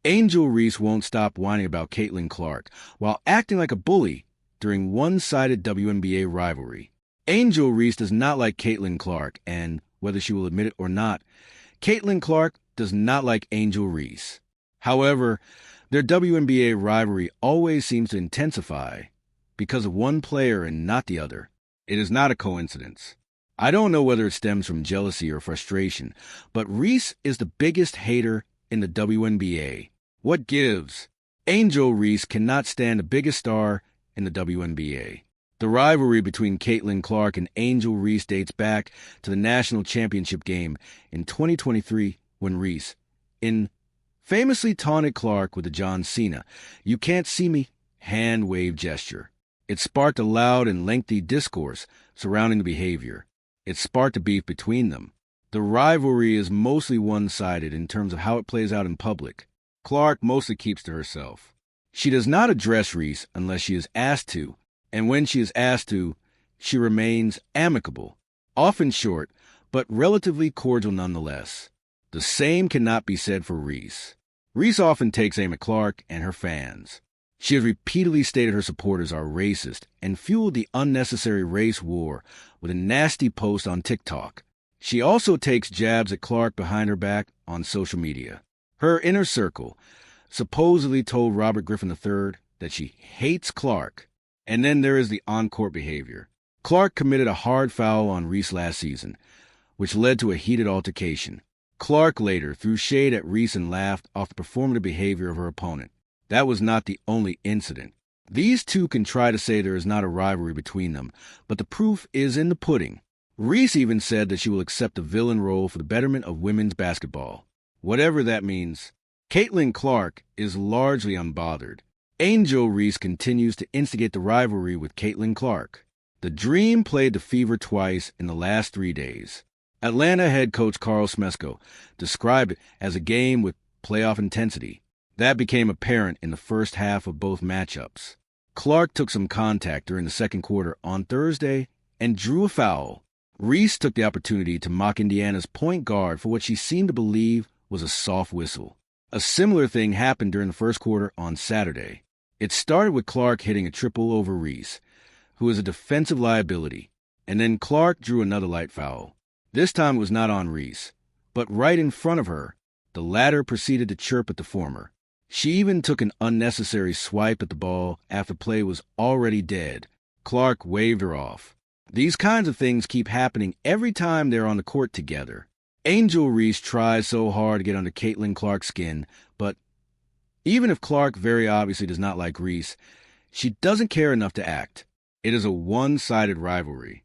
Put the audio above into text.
Angel Reese won't stop whining about Caitlin Clark while acting like a bully during one-sided WNBA rivalry. Angel Reese does not like Caitlin Clark, and whether she will admit it or not, Caitlin Clark does not like Angel Reese. However, their WNBA rivalry always seems to intensify because of one player and not the other. It is not a coincidence. I don't know whether it stems from jealousy or frustration, but Reese is the biggest hater in the WNBA. What gives? Angel Reese cannot stand the biggest star in the WNBA. The rivalry between Caitlin Clark and Angel Reese dates back to the national championship game in 2023 when Reese, famously taunted Clark with the John Cena, "You can't see me" hand wave gesture. It sparked a loud and lengthy discourse surrounding the behavior. It sparked a beef between them. The rivalry is mostly one-sided in terms of how it plays out in public. Clark mostly keeps to herself. She does not address Reese unless she is asked to, and when she is asked to, she remains amicable, often short, but relatively cordial nonetheless. The same cannot be said for Reese. Reese often takes aim at Clark and her fans. She has repeatedly stated her supporters are racist and fueled the unnecessary race war with a nasty post on TikTok. She also takes jabs at Clark behind her back on social media. Her inner circle supposedly told Robert Griffin III that she hates Clark. And then there is the on-court behavior. Clark committed a hard foul on Reese last season, which led to a heated altercation. Clark later threw shade at Reese and laughed off the performative behavior of her opponent. That was not the only incident. These two can try to say there is not a rivalry between them, but the proof is in the pudding. Reese even said that she will accept the villain role for the betterment of women's basketball. Whatever that means, Caitlin Clark is largely unbothered. Angel Reese continues to instigate the rivalry with Caitlin Clark. The Dream played the Fever twice in the last 3 days. Atlanta head coach Carl Smesko described it as a game with playoff intensity. That became apparent in the first half of both matchups. Clark took some contact during the second quarter on Thursday and drew a foul. Reese took the opportunity to mock Indiana's point guard for what she seemed to believe was a soft whistle. A similar thing happened during the first quarter on Saturday. It started with Clark hitting a triple over Reese, who is a defensive liability, and then Clark drew another light foul. This time it was not on Reese, but right in front of her. The latter proceeded to chirp at the former. She even took an unnecessary swipe at the ball after play was already dead. Clark waved her off. These kinds of things keep happening every time they're on the court together. Angel Reese tries so hard to get under Caitlin Clark's skin, but even if Clark very obviously does not like Reese, she doesn't care enough to act. It is a one-sided rivalry.